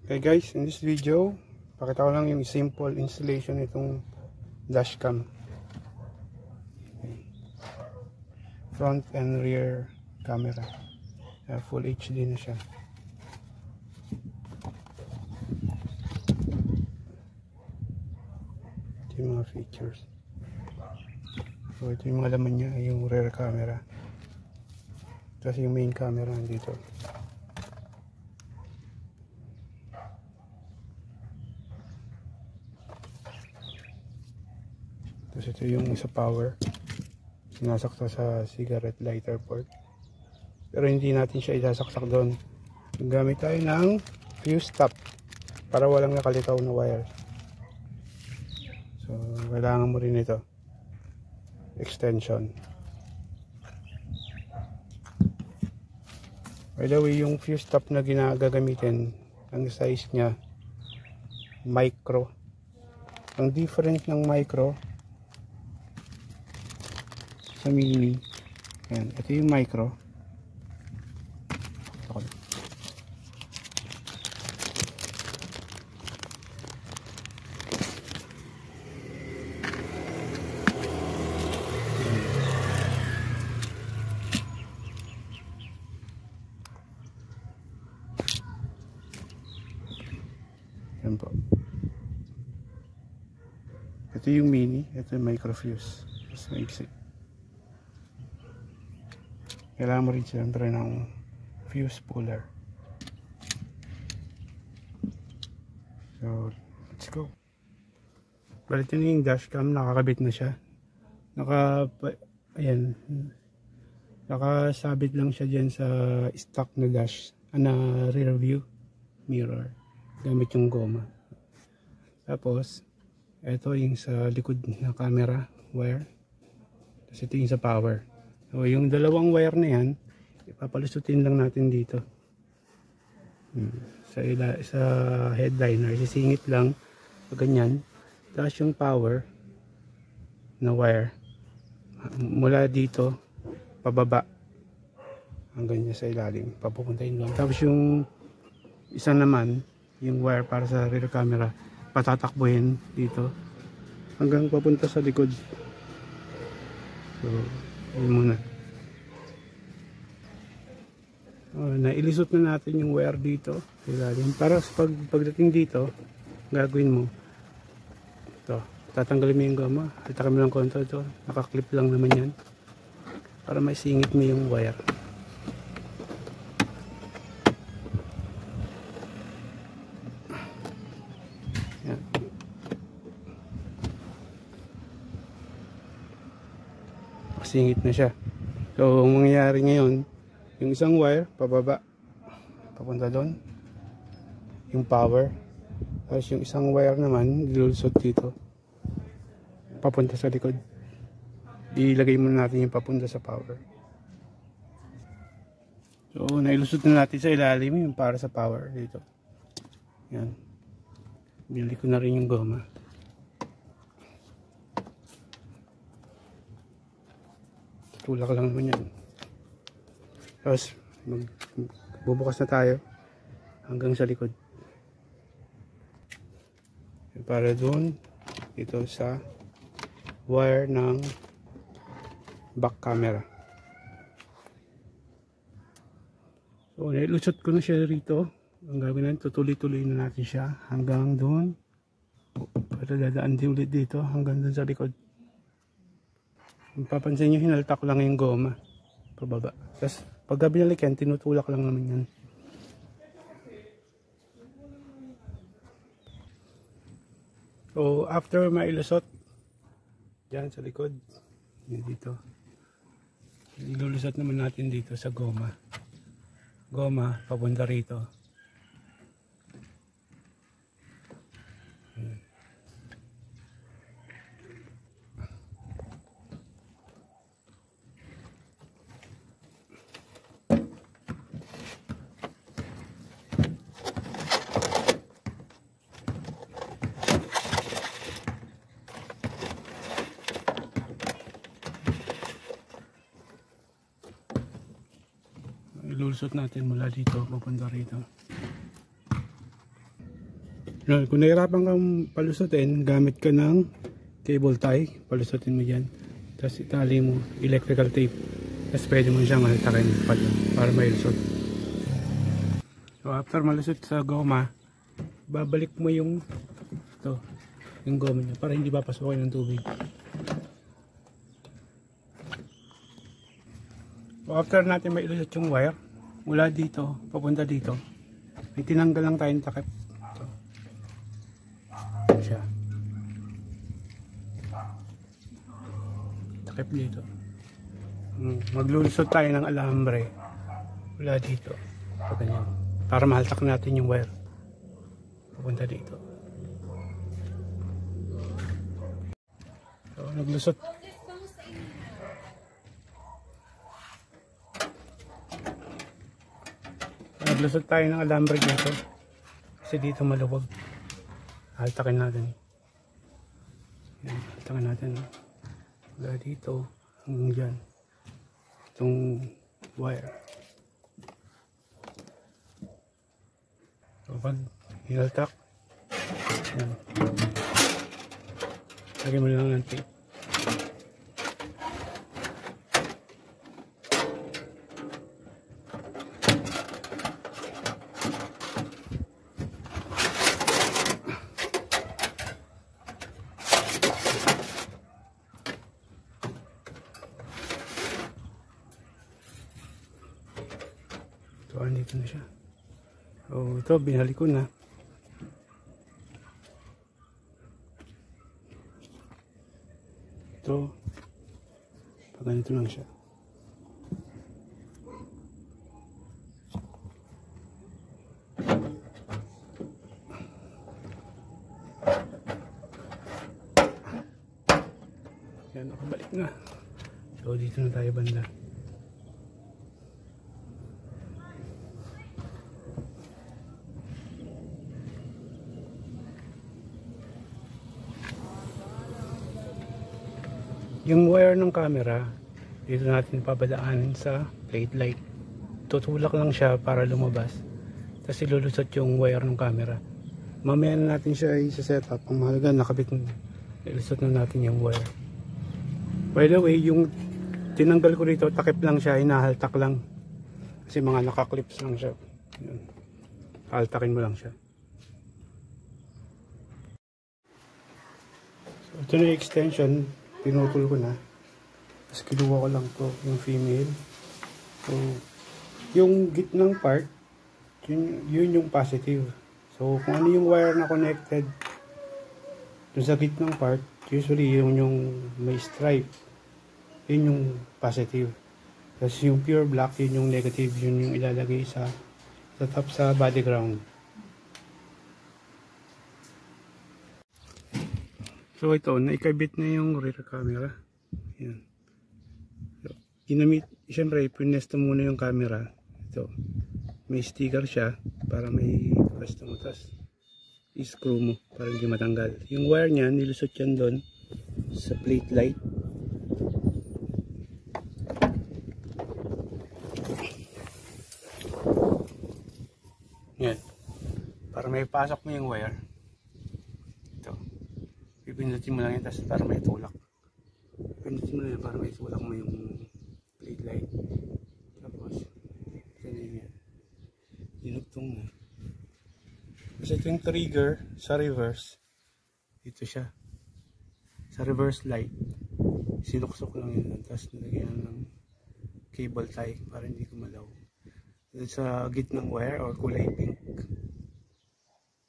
Okay guys, in this video, pakita ko lang yung simple installation nitong dashcam. Front and rear camera. Full HD na siya. Ito yung mga features. So ito yung mga laman niya, yung rear camera. Tapos yung main camera nandito. Tapos ito yung isa power, sinasakta sa cigarette lighter port, pero hindi natin siya isasaksak doon. Gamit tayo ng fuse top para walang nakalitaw na wire. So kailangan mo rin ito, extension. By the way, yung fuse top na gagamitin, ang size nya micro. Ang different ng micro sa mini, yan, ito yung micro. Yan po. Ito yung mini, ito yung micro fuse. Mas maiksi. Kailangan mo rin siyempre ng fuse puller. So, let's go. Balik na yung dashcam, nakakabit na siya. Ayan. Nakasabit lang siya dyan sa stock na dash, na rear view mirror. Gamit yung goma. Tapos, ito yung sa likod na camera wire. Tapos ito yung sa power. So, yung dalawang wire na yan, ipapalusutin lang natin dito. Sa headliner, sisingit lang. So, ganyan. Tapos yung power na wire, mula dito, pababa. Hanggang niya sa ilalim. Papupuntahin lang. Tapos yung isa naman, yung wire para sa rear camera, patatakbuhin dito. Hanggang papunta sa likod. So, yun muna. Nailisot na natin yung wire dito ilalim. Para pagdating dito, gagawin mo ito, tatanggalin mo yung goma, hatakan mo lang konto. Ito, nakaklip lang naman yan para may singit mo yung wire. Yan. Singit na siya. So, ang mangyayari ngayon, yung isang wire, pababa, papunta doon, yung power. Tapos yung isang wire naman, nilulusot dito, papunta sa likod. Ilagay muna natin yung papunta sa power. So, nailusot na natin sa ilalim yung para sa power dito. Yan. Bili ko na rin yung goma. Tulak lang naman yan. Tapos bubukas na tayo hanggang sa likod para doon ito sa wire ng back camera. So nailusot ko na siya rito. Ang gagawin natin, tutuloy-tuloy na natin siya hanggang doon, para dadaan din ulit dito hanggang doon sa likod. Papansin nyo, hinalta ko lang yung goma pababa. Tapos pagka binalikan, tinutulak lang naman yan. So after mailusot dyan sa likod, yun dito, ilulusot naman natin dito sa goma papunta rito. Ilulusot natin mula dito papunta rito. Yun, kung nahirapan kang palusutin, gamit ka ng cable tie, palusutin mo dyan. Tapos itali mo electrical tape. Tapos pwede mo siyang haltakin para may lusot. So after malusot sa goma, babalik mo yung goma niya para hindi papasokin ng tubig. So after natin may ilusot yung wire, mula dito, papunta dito, may tinanggal lang tayong takip. Siya. Takip dito. Maglulusot tayo ng alambre mula dito. Ganyan. Para mahaltak natin yung wire. Papunta dito. So, naglusot. Naglusot tayo ng alambre dito. Kasi dito maluwag. Haltakin natin. Yan, haltakin natin. Mula dito hanggang dyan. Itong wire. So pag hinaltak, yan. Lagyan mo lang ng tape. So, andito na siya. So, ito, binalik ko na. Ito, pag ganito lang siya. Yan, nakabalik na. So, dito na tayo banda. Yung wire ng camera, dito natin papadaanin sa plate light. Tutulak lang siya para lumabas. Tapos ilulusot yung wire ng camera. Mamaya na natin siya i-set up. Ang mahalaga, nakabit na. Ilusot na natin yung wire. By the way, yung tinanggal ko dito, takip lang siya, hinahaltak lang. Kasi mga nakaklips lang siya. Yun. Haltakin mo lang siya. So, ito na yung extension. Pinutol ko na. Tapos kinuha ko lang to, yung female. So, yung gitnang part, yun yung positive. So, kung ano yung wire na connected dun sa gitnang part, usually yun yung may stripe. Yun yung positive. Tapos yung pure black, yun yung negative. Yun yung ilalagay sa top sa body ground. So ito, naikabit na yung rear camera. Yan. So, siyempre, pinesto muna yung camera. Ito, may sticker siya para may pwesto mo. Tapos, i-screw mo para hindi matanggal. Yung wire niya, nilusot yan doon sa plate light. Yan. Para may pasok mo yung wire. Pipindutin mo lang yan, tapos para may tulak. Pipindutin mo lang yan para may tulak mo yung plate light. Tapos, ito na yan. Dinugtong na. Kasi ito yung trigger sa reverse. Dito siya. Sa reverse light. Sinuksok lang yun. Tapos nilagyan ng cable tie para hindi kumalaw. Sa gitnang wire or kulay pink.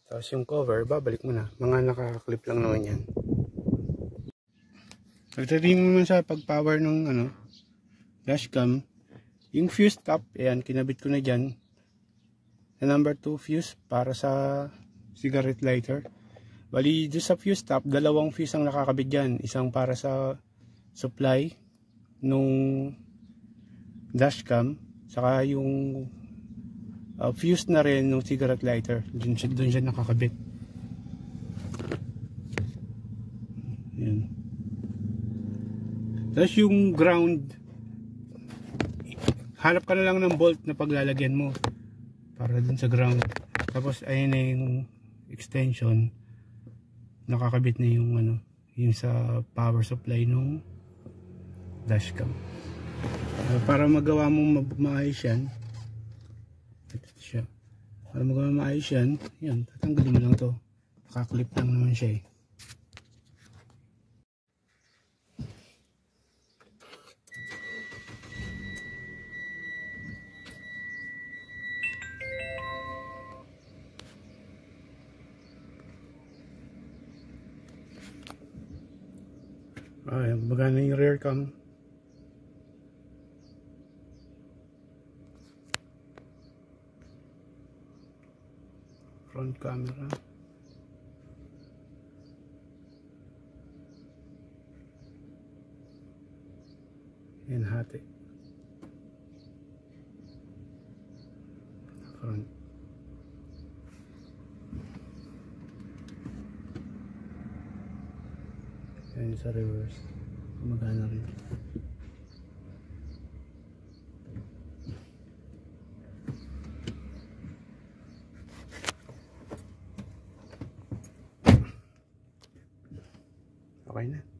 Tapos yung cover, babalik mo na. Mga nakaklip lang naman yan. Pagdating mo naman sa pag-power ng dashcam, yung fuse top, ayan, kinabit ko na dyan. Na number 2 fuse para sa cigarette lighter. Bali, doon sa fuse top, dalawang fuse ang nakakabit dyan. Isang para sa supply nung dashcam, saka yung fuse na rin ng cigarette lighter. Doon siya nakakabit. Yan. Tapos yung ground, hanap ka na lang ng bolt na paglalagyan mo para dun sa ground. Tapos ayun na yung extension, nakakabit na yung ano, yung sa power supply nung dashcam. Para magawa mong maayos yan, ito siya. Para magawa maayos yan, yan, tatanggalin mo lang to. Nakaklip lang naman siya eh. Magana yung rear cam. Front camera. Yan hati. Front. Yan sa reverse. Magana rin. Okay na.